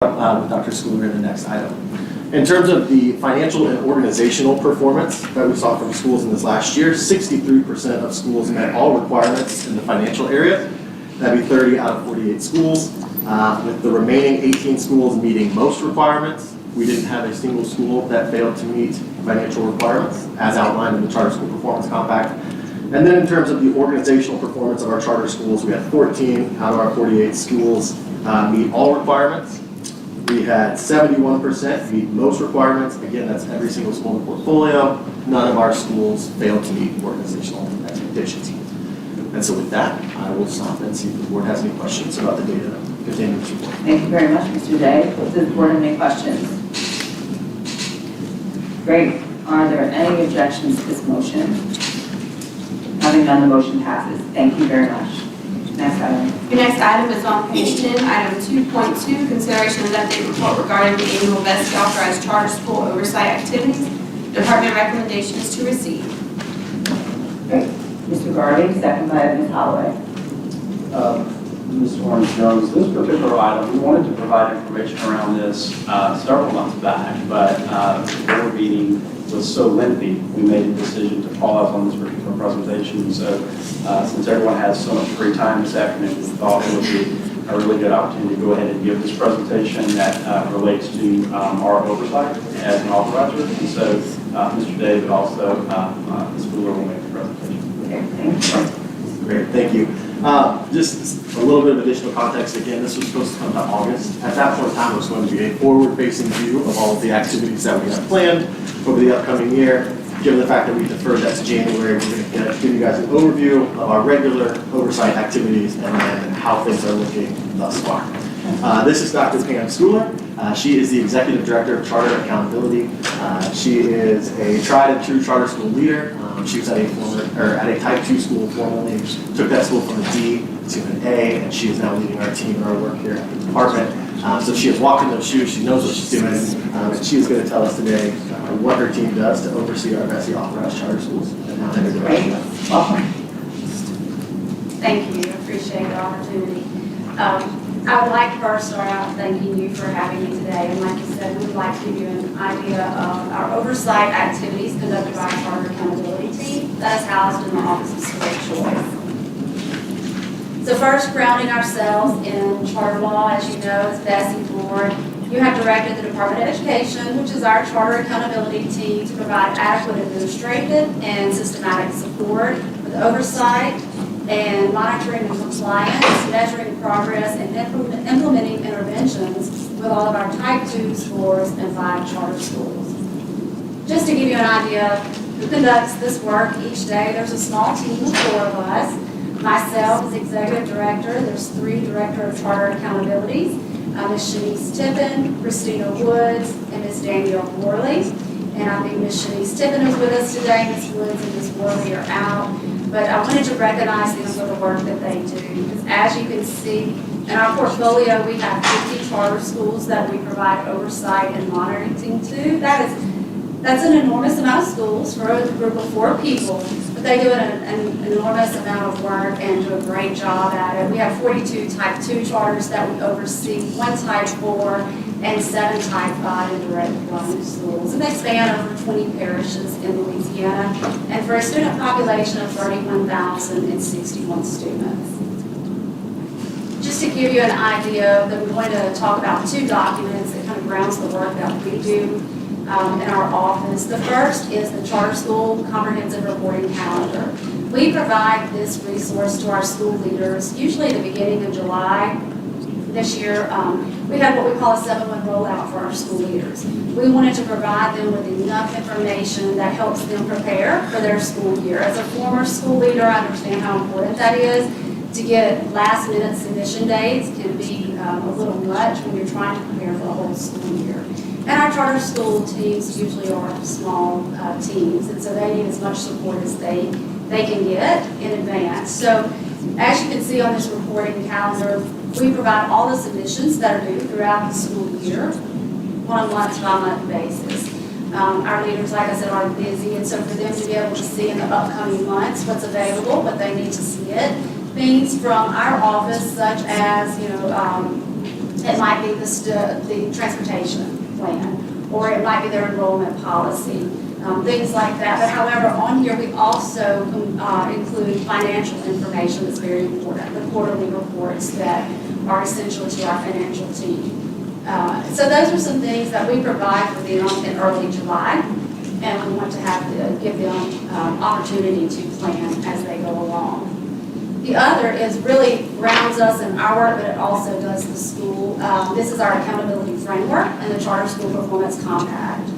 with Dr. Schooler in the next item. In terms of the financial and organizational performance that we saw from schools in this last year, 63% of schools met all requirements in the financial area. That'd be 30 out of 48 schools. With the remaining 18 schools meeting most requirements, we didn't have a single school that failed to meet financial requirements as outlined in the Charter School Performance Compact. And then in terms of the organizational performance of our charter schools, we had 14 out of our 48 schools meet all requirements. We had 71% meet most requirements. Again, that's every single school in the portfolio. None of our schools failed to meet organizational expectations. And so with that, I will stop and see if the board has any questions about the data contained in this report. Thank you very much, Mr. Day. Does the board have any questions? Great. Are there any objections to this motion? Having none, the motion passes. Thank you very much. Next item. Your next item is on page 10, item 2.2, consideration of update report regarding the annual best authorized charter school oversight activities. Department recommendation is to receive. Great. Mr. Garvey, second by Ms. Holloway. Ms. Orange-Jones, this particular item, we wanted to provide information around this several months back, but the board meeting was so lengthy, we made a decision to pause on this particular presentation. So since everyone has so much free time this afternoon, we thought it would be a really good opportunity to go ahead and give this presentation that relates to our oversight as an authorizer. And so Mr. David also, Ms. Fuller will make the presentation. Okay, thank you. Great, thank you. Just a little bit of additional context. Again, this was supposed to come to August. At that point in time, it was going to be a forward-facing view of all of the activities that we have planned over the upcoming year. Given the fact that we deferred that to January, we're going to give you guys an overview of our regular oversight activities and then how things are looking thus far. This is Dr. Pam Schooler. She is the Executive Director of Charter Accountability. She is a tried and true charter school leader. She was at a Type 2 school formerly, took that school from a D to an A, and she is now leading our team and our work here at the department. So she has walked in those shoes, she knows what she's doing, and she is going to tell us today what her team does to oversee our BSE authorized charter schools and how they're doing. Welcome. Thank you, appreciate the opportunity. I would like to first start out thanking you for having me today. And like you said, we would like to give you an idea of our oversight activities conducted by our Charter Accountability team that is housed in the Office of School Choice. So first, grounding ourselves in charter law, as you know, as BSE board, you have directed the Department of Education, which is our Charter Accountability team, to provide adequate administrative and systematic support with oversight and monitoring and compliance, measuring progress, and implementing interventions with all of our Type 2 schools and 5 charter schools. Just to give you an idea who conducts this work each day, there's a small team of 4 of us. Myself as Executive Director, there's 3 Director of Charter Accountabilities, Ms. Shanice Tippin, Christina Woods, and Ms. Danielle Worley. And I think Ms. Shanice Tippin is with us today, Ms. Woods and Ms. Worley are out. But I wanted to recognize them for the work that they do. Because as you can see, in our portfolio, we have 50 charter schools that we provide oversight and monitoring to. That's an enormous amount of schools for a group of 4 people. But they do an enormous amount of work and do a great job at it. We have 42 Type 2 charters that we oversee, 1 Type 4, and 7 Type 5 indirect loan schools. And they span over 20 parishes in Louisiana, and for a student population of 31,061 students. Just to give you an idea, that we're going to talk about 2 documents that kind of grounds the work that we do in our office. The first is the Charter School Comprehensive Reporting Calendar. We provide this resource to our school leaders, usually at the beginning of July. This year, we had what we call a 7-1 rollout for our school leaders. We wanted to provide them with enough information that helps them prepare for their school year. As a former school leader, I understand how important that is. To get last-minute submission dates can be a little much when you're trying to prepare for the whole school year. And our charter school teams usually are small teams, and so they need as much support as they can get in advance. So as you can see on this reporting calendar, we provide all the submissions that are due throughout the school year on a month-by-month basis. Our leaders, like I said, are busy, and so for them to be able to see in the upcoming months what's available, but they need to see it, things from our office, such as, It might be the transportation plan, or it might be their enrollment policy, things like that. But however, on here, we also include financial information that's very important, the quarterly reports that are essential to our financial team. So those are some things that we provide for them in early July, and we want to give them opportunity to plan as they go along. The other is really grounds us in our work, but it also does the school. This is our accountability framework and the Charter School Performance Compact.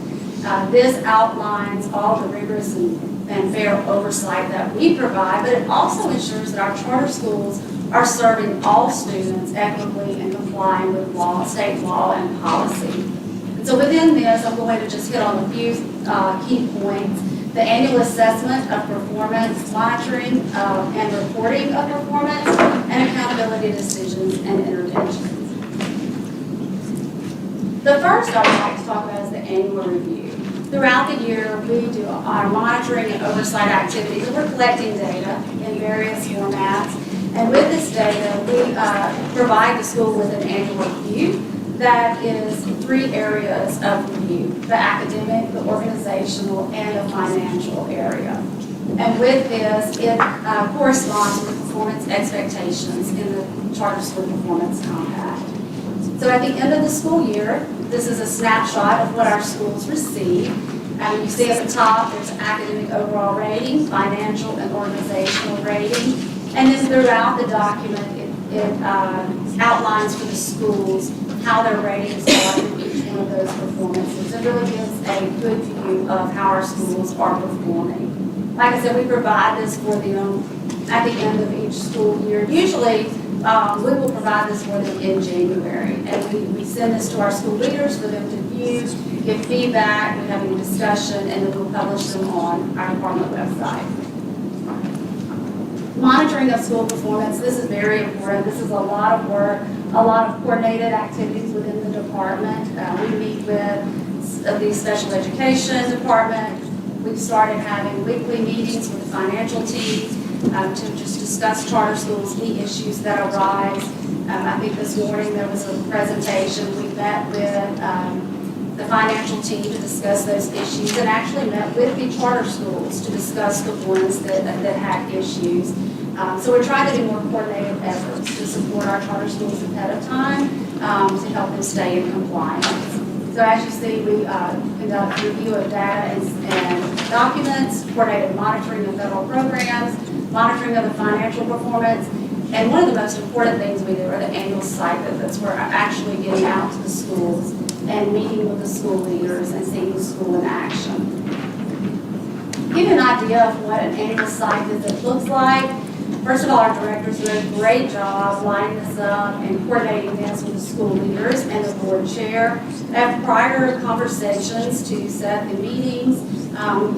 This outlines all the rigorous and fair oversight that we provide, but it also ensures that our charter schools are serving all students equitably and complying with law, state law, and policy. And so within this, I'm going to just hit on a few key points. The annual assessment of performance, monitoring and reporting of performance, and accountability decisions and interventions. The first I would like to talk about is the annual review. Throughout the year, we do our monitoring and oversight activities, and we're collecting data in various formats. And with this data, we provide the school with an annual review that is 3 areas of review: the academic, the organizational, and the financial area. And with this, it corresponds to the performance expectations in the Charter School Performance Compact. So at the end of the school year, this is a snapshot of what our schools receive. You see at the top, there's academic overall rating, financial and organizational rating. And then throughout the document, it outlines for the schools how their ratings are in each one of those performances. It really gives a good view of how our schools are performing. Like I said, we provide this for them at the end of each school year. Usually, we will provide this for them in January. And we send this to our school leaders for them to view, give feedback, we have a discussion, and then we'll publish them on our department website. Monitoring of school performance, this is very important. This is a lot of work, a lot of coordinated activities within the department. We meet with the special education department. We've started having weekly meetings with the financial team to just discuss charter schools, key issues that arise. I think this morning there was a presentation. We met with the financial team to discuss those issues, and actually met with the charter schools to discuss the ones that had issues. So we're trying to do more coordinated efforts to support our charter schools ahead of time to help them stay in compliance. So as you see, we conduct review of data and documents, coordinated monitoring of federal programs, monitoring of the financial performance, and one of the most important things we do are the annual site visits. We're actually getting out to the schools and meeting with the school leaders and seeing the school in action. To give you an idea of what an annual site visit looks like, first of all, our directors do a great job lining this up and coordinating this with the school leaders and the board chair. They have prior conversations to set the meetings,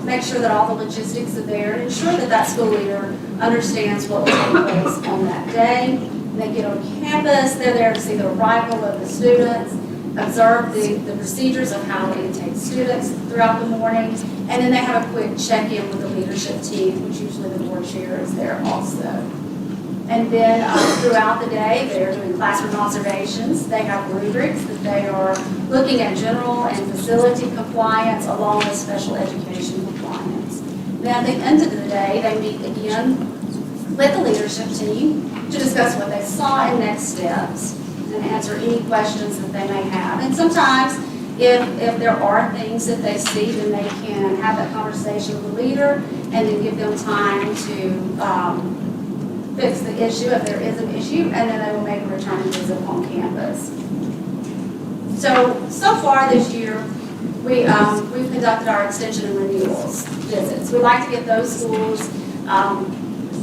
make sure that all the logistics are there, and ensure that that school leader understands what will take place on that day. When they get on campus, they're there to see the arrival of the students, observe the procedures of how they intake students throughout the morning, and then they have a quick check-in with the leadership team, which usually the board chair is there also. And then throughout the day, they're doing classroom observations. They have rubrics that they are looking at general and facility compliance along with special education compliance. Then at the end of the day, they meet again with the leadership team to discuss what they saw and next steps, and answer any questions that they may have. And sometimes, if there are things that they see, then they can have that conversation with the leader and then give them time to fix the issue if there is an issue, and then they will make a return visit on campus. So far this year, we've conducted our extension and renewals visits. We like to get those schools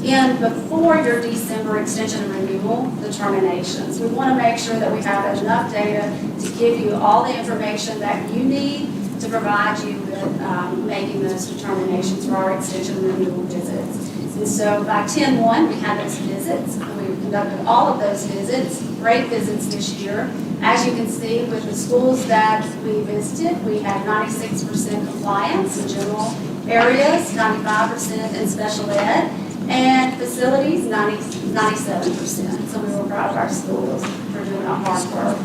in before your December extension and renewal determinations. We want to make sure that we have enough data to give you all the information that you need to provide you with making those determinations for our extension and renewal visits. And so by 10/1, we had those visits. We conducted all of those visits, great visits this year. As you can see, with the schools that we visited, we had 96% compliance in general areas, 95% in special ed, and facilities, 97%. So we were proud of our schools for doing our hard work.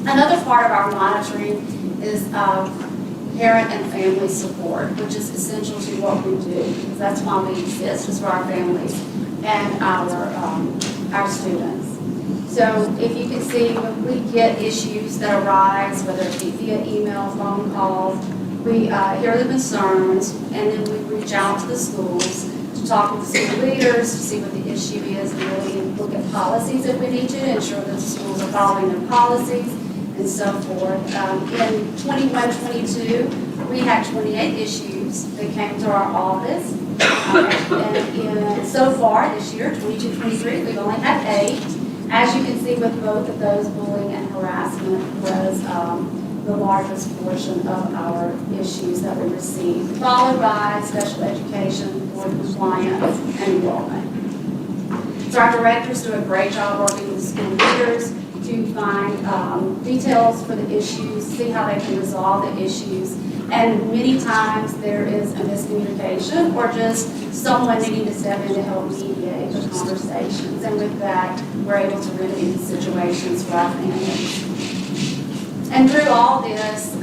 Another part of our monitoring is parent and family support, which is essential to what we do, because that's why we exist, is for our families and our students. So if you can see, when we get issues that arise, whether it be via email, phone calls, we hear the concerns, and then we reach out to the schools to talk with the school leaders to see what the issue is, and really look at policies if we need to ensure that the schools are following their policies and so forth. In 21-22, we had 28 issues that came to our office. And so far this year, 22-23, we've only had 8. As you can see with both of those, bullying and harassment was the largest portion of our issues that we received, followed by special education, board compliance, and enrollment. So our directors do a great job working with school leaders to find details for the issues, see how they can resolve the issues. And many times there is a miscommunication or just someone needing to step in to help mediate the conversations. And with that, we're able to remedy the situations for our families. And through all this,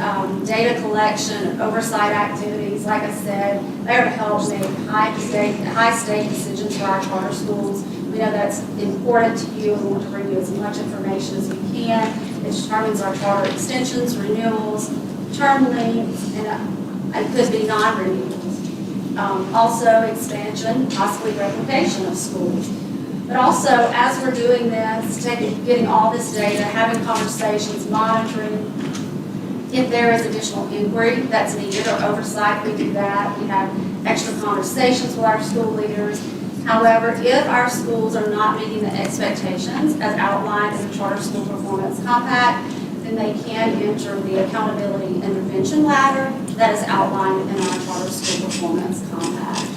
data collection, oversight activities, like I said, they're to help make high-stake decisions for our charter schools. We know that's important to you, and we want to bring you as much information as we can. It determines our charter extensions, renewals, term lengths, and could be non-renewals. Also expansion, possibly replication of schools. But also, as we're doing this, getting all this data, having conversations, monitoring, if there is additional inquiry that's needed or oversight, we do that. We have extra conversations with our school leaders. However, if our schools are not meeting the expectations as outlined in the Charter School Performance Compact, then they can enter the accountability intervention ladder that is outlined in our Charter School Performance Compact.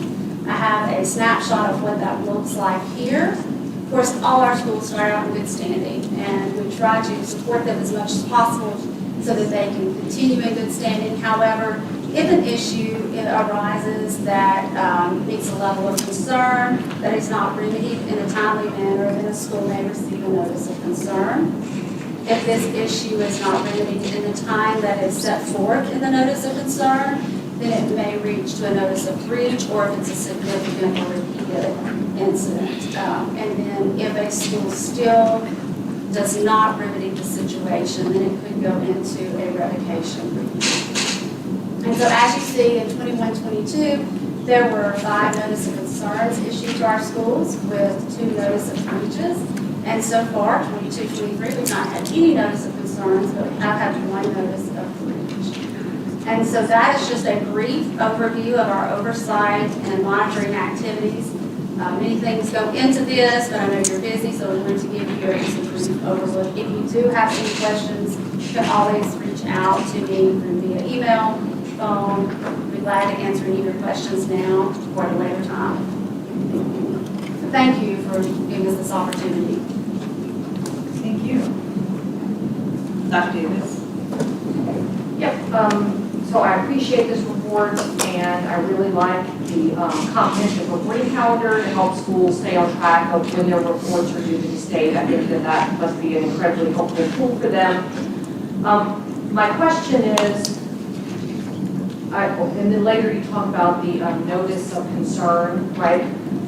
I have a snapshot of what that looks like here. Of course, all our schools start out in good standing, and we try to support them as much as possible so that they can continue in good standing. However, if an issue arises that meets a level of concern that is not remedied in a timely manner, then a school may receive a notice of concern. If this issue is not remedied in the time that is set forth in the notice of concern, then it may reach to a notice of breach, or if it's a significant or repeated incident. And then if a school still does not remedy the situation, then it could go into a revocation breach. And so as you see in 21-22, there were 5 notice of concerns issued to our schools with 2 notice of breaches. And so far, 22-23, we've not had any notice of concerns, but we have had 1 notice of breach. And so that is just a brief overview of our oversight and monitoring activities. Many things go into this, but I know you're busy, so I wanted to give you a brief overlook. If you do have any questions, you can always reach out to me via email, phone. I'd be glad to answer any of your questions now or at a later time. So thank you for giving us this opportunity. Thank you. Dr. Davis? Yep, so I appreciate this report, and I really like the comprehensive reporting calendar to help schools stay on track of when their reports are due to the state. I think that must be an incredibly helpful tool for them. My question is, and then later you talk about the notice of concern, right?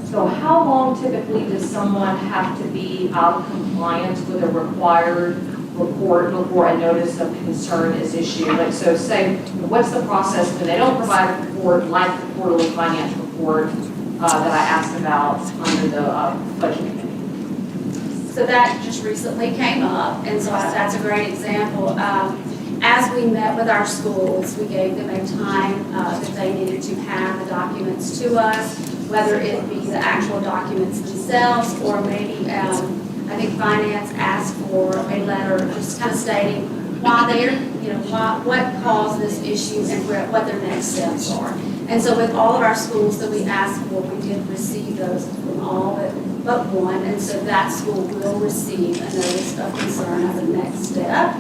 So how long typically does someone have to be out of compliance with a required report before a notice of concern is issued? Like, so say, what's the process when they don't provide a report, like the quarterly finance report that I asked about under the budget committee? So that just recently came up, and so that's a great example. As we met with our schools, we gave them a time that they needed to have the documents to us, whether it be the actual documents themselves, or maybe I think finance asked for a letter just kind of stating why they're, what caused this issue and what their next steps are. And so with all of our schools that we asked for, we did receive those from all but one, and so that school will receive a notice of concern as a next step.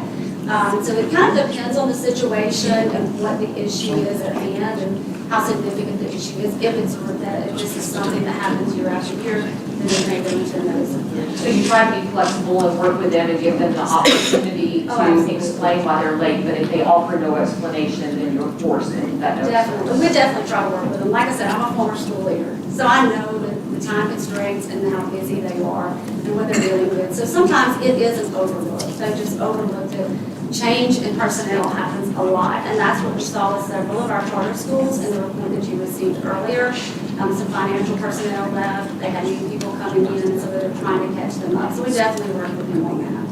So it kind of depends on the situation and what the issue is at hand and how significant the issue is. If it's repetitive, if this is something that happens year after year, then it may go into a notice of concern. So you try to be flexible and work with them and give them the opportunity need Oh, to absolutely. explain why they're late, but if they offer no explanation, then you're forcing that notice. Definitely, we definitely try to work with them. Like I said, I'm a former school leader, so I know the time constraints and how busy they are and what they're dealing with. So sometimes it is an overlook. They just overlooked it. Change in personnel happens a lot, and that's what we saw with several of our charter schools in the report that you received earlier. Some financial personnel left, they had new people coming in, so they're trying to catch them up. So we definitely work with them on that.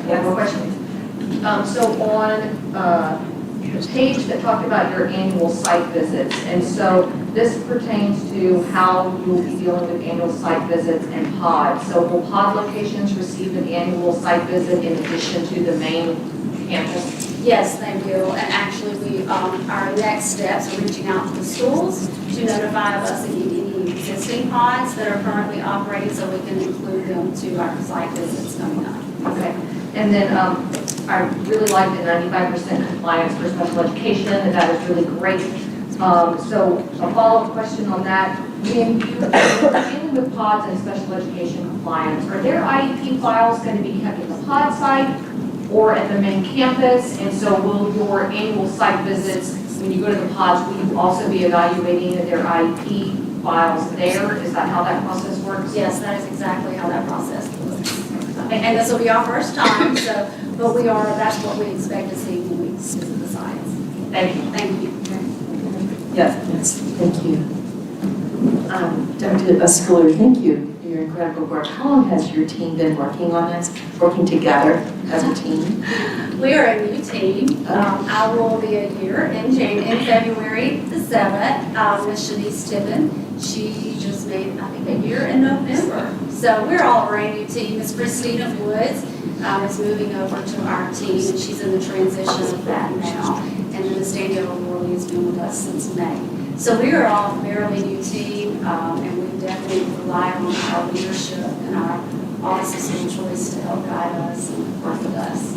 One more question. So on the page that talked about your annual site visits, and so this pertains to how you'll be dealing with annual site visits and pods. So will pod locations receive an annual site visit in addition to the main campus? Yes, they will, and actually our next steps are reaching out to the schools to notify of us any existing pods that are currently operating so we can include them to our site visits coming up. Okay. And then I really like the 95% compliance for special education, and that is really great. So a follow-up question on that. When you're dealing with pods and special education compliance, are their IEP files going to be kept at the pod site or at the main campus? And so will your annual site visits, when you go to the pods, will you also be evaluating their IEP files there? Is that how that process works? Yes, that is exactly how that process looks. And this will be our first time, so, but that's what we expect to see when we visit the sites. Thank you. Thank you. Yes, thank you. Dr. Schooler, thank you for your incredible work. How long has your team been working on this, working together as a team? We are a new team. I will be a year in February the 7th. Ms. Shanice Tippin, she just made, I think, a year in November. So we're all a brand new team. Ms. Christina Woods is moving over to our team, and she's in the transition of that now. And then Ms. Danielle Worley has been with us since May. So we are all a fairly new team, and we definitely rely on our leadership and our Office of School Choice to help guide us and work with us.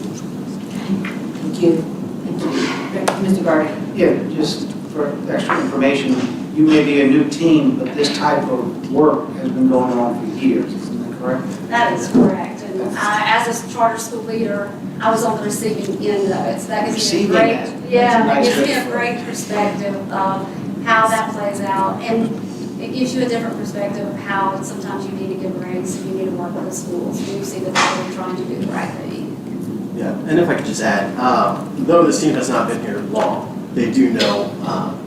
Thank you. Thank you. Mr. Gardy. Yeah, just for extra information, you may be a new team, but this type of work has been going on for years, isn't that correct? That is correct. And as a charter school leader, I was on the receiving end of it. So that gives me a great, that gives me a great perspective of how that plays out. And it gives you a different perspective of how sometimes you need to give grace and you need to work with the schools and you see that they're really trying to do the right thing. Yeah, and if I could just add, though this team has not been here long, they do know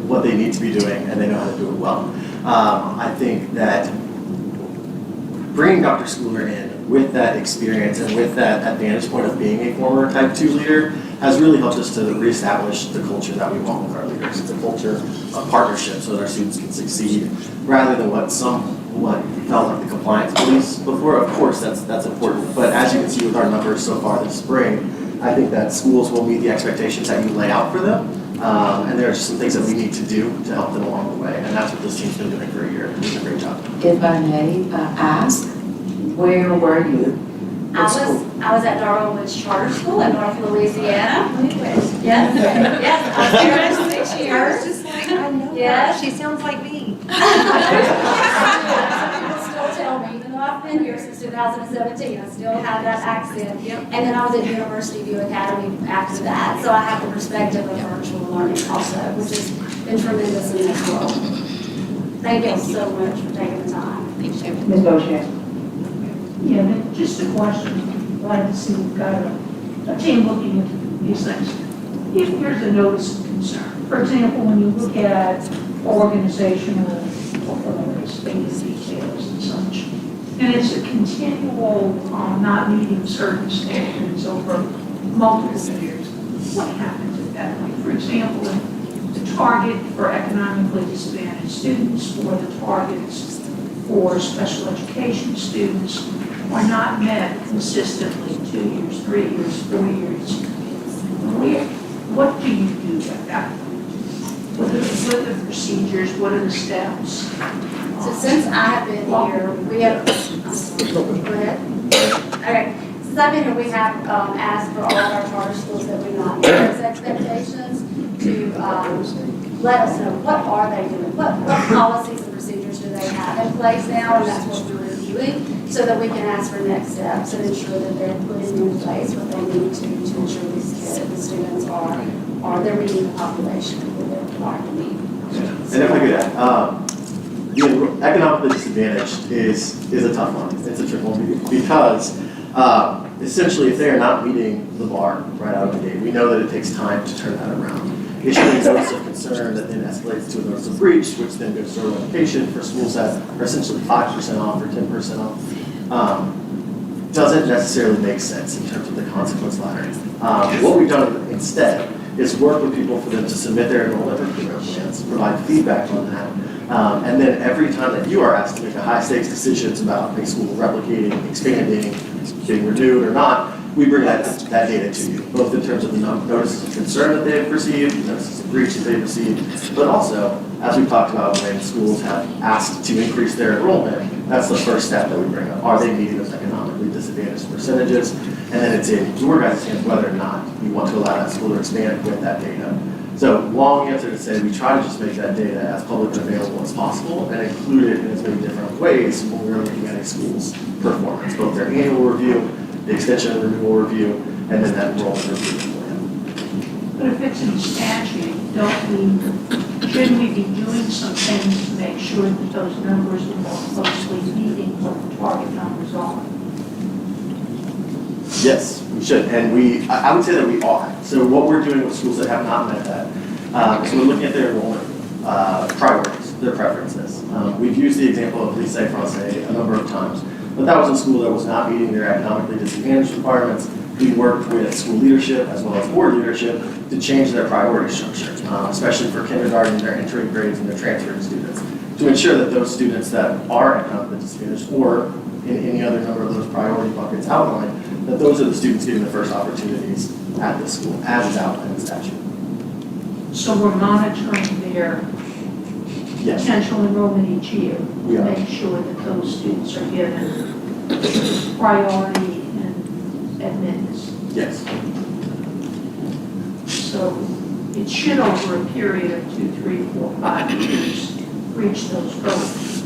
what they need to be doing and they know how to do it well. I think that bringing Dr. Schooler in with that experience and with that advantage point of being a former Type 2 leader has really helped us to reestablish the culture that we want with our leaders. It's a culture of partnership so that our students can succeed rather than what felt like the compliance police before. Of course, that's important, but as you can see with our numbers so far this spring, I think that schools will meet the expectations that you lay out for them, and there are just some things that we need to do to help them along the way, and that's what this team's been doing for a year. It's a great job. If I may ask, where were you? I was at Darwin Woods Charter School in North Louisiana. Yes, yes, I was there for 6 years. just like, I know Yes. She sounds like me. People still tell me, even though I've been here since 2017, I still have that accent. And then I was at University View Academy after that, so I have the perspective of virtual learning also, which has been tremendous in this role. Thank you so much for taking the time. Ms. Bochamp. Yeah, then just a question, glad to see we've got a team looking into these things. If there's a notice of concern, for example, when you look at organizational stated details and such, and it's a continual not meeting certain standards over multiple years, what happens at that point? For example, the target for economically disadvantaged students or the targets for special education students are not met consistently 2 years, 3 years, 4 years. What do you do at that point? What are the procedures? What are the steps? So since I've been here, we have, go ahead. Okay, since I've been here, we have asked for all of our charter schools that we not meet those expectations to let us know what are they doing, what policies and procedures do they have in place now, and that's what we're reviewing doing, so that we can ask for next steps and ensure that they're putting in place what they need to ensure these kids, the students are they're meeting the population that they're required to meet. And if I could add, economically disadvantaged is a tough one. It's a tricky one because essentially if they are not meeting the bar right out of the gate, we know that it takes time to turn that around. Issuing a notice of concern that then escalates to a notice of breach, which then goes to a notification for schools that are essentially 5% off or 10% off, doesn't necessarily make sense in terms of the consequence ladder. What we've done instead is work with people for them to submit their enrollment program plans, provide feedback on that, and then every time that you are asked to make a high-stakes decisions about a school replicating, expanding, being renewed or not, we bring that data to you, both in terms of the notices of concern that they have received, notices of breach that they've received, but also, as we've talked about, when schools have asked to increase their enrollment, that's the first step that we bring up. Are they meeting those economically disadvantaged percentages? And then it's in your guys' hands whether or not you want to allow that school to expand with that data. So long answer to say we try to just make that data as public and available as possible and include it in as many different ways when we're looking at a school's performance, both their annual review, the extension and renewal review, and then that enrollment review plan. But if it's in statute, shouldn't we be doing some things to make sure that those numbers are more closely meeting what the target numbers are? Yes, we should, and I would say that we are. So what we're doing with schools that have not met that is we're looking at their enrollment priorities, their preferences. We've used the example of Lycée Français a number of times, but that was a school that was not meeting their economically disadvantaged requirements. We worked with school leadership as well as board leadership to change their priority structure, especially for kindergarten, their entering grades, and their transferring students, to ensure that those students that are economically disadvantaged or in any other number of those priority buckets outlined, that those are the students getting the first opportunities at this school, as is outlined in statute. So we're monitoring their Yes, potential enrollment each year we to are. make sure that those students are given priority and admittance. Yes, So it should, over a period of 2, 3, 4, 5 years, reach those goals.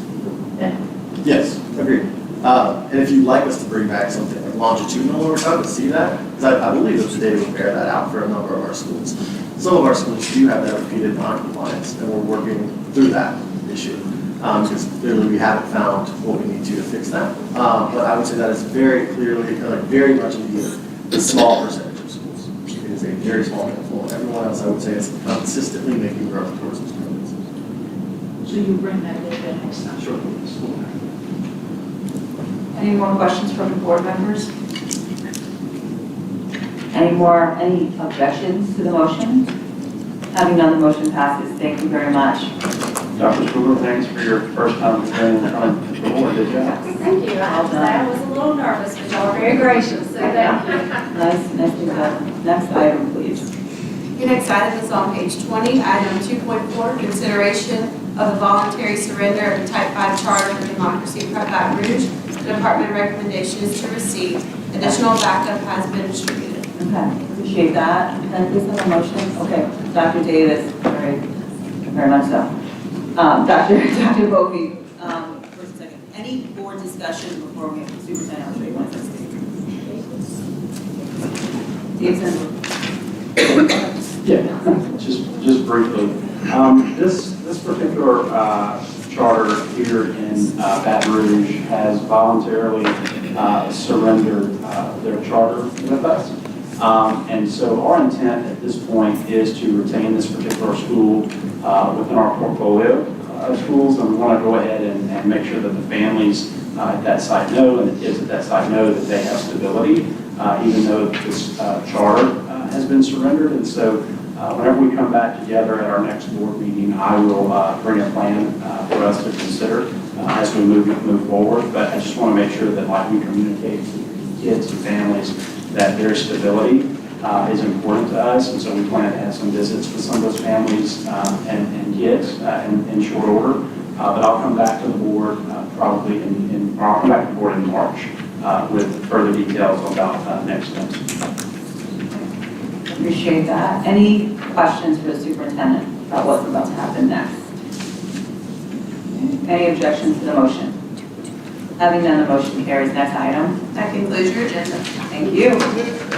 And yes, agreed. And if you'd like us to bring back something like longitudinal over time to see that, because I believe that the data would bear that out for a number of our schools. Some of our schools do have that repeated non-compliance, and we're working through that issue. Because clearly we haven't found what we need to fix that. But I would say that is very clearly, very much indeed, the small percentage of schools. It is a very small handful. Everyone else, I would say, is consistently making growth towards those targets. so you bring that data next time. Sure. Any more questions from the board members? Any objections to the motion? Having none, the motion passes. Thank you very much. Dr. Spooner, thanks for your first time appearing in front of the board. Good job. Thank you. I have to say, I was a little nervous, but y'all are very gracious, so thank you. Nicely done. Next item, please. Your next item is on page 20, item 2.4, consideration of the voluntary surrender of the Type 5 Charter for Democracy Prep Baton Rouge. The department recommendation is to receive. Additional backup has been distributed. Okay, appreciate that. Can I please have a motion? Okay, Dr. Davis, very much so. Dr. Bovee, first and second. Any board discussion before we have the superintendent? I'm sure you want to speak. Yeah, just briefly. This particular charter here in Baton Rouge has voluntarily surrendered their charter with us. And so our intent at this point is to retain this particular school within our portfolio of schools, and we want to go ahead and make sure that the families at that site know and the kids at that site know that they have stability, even though this charter has been surrendered. And so whenever we come back together at our next board meeting, I will bring a plan for us to consider as we move forward. But I just want to make sure that like we communicate to kids and families that their stability is important to us, and so we plan to have some visits with some of those families and kids in short order. But I'll come back to the board probably I'll come back to the board in March with further details about next steps. Appreciate that. Any questions for the superintendent about what's about to happen next? Any objections to the motion? Having none, the motion carries. Next item. That concludes your agenda. Thank you.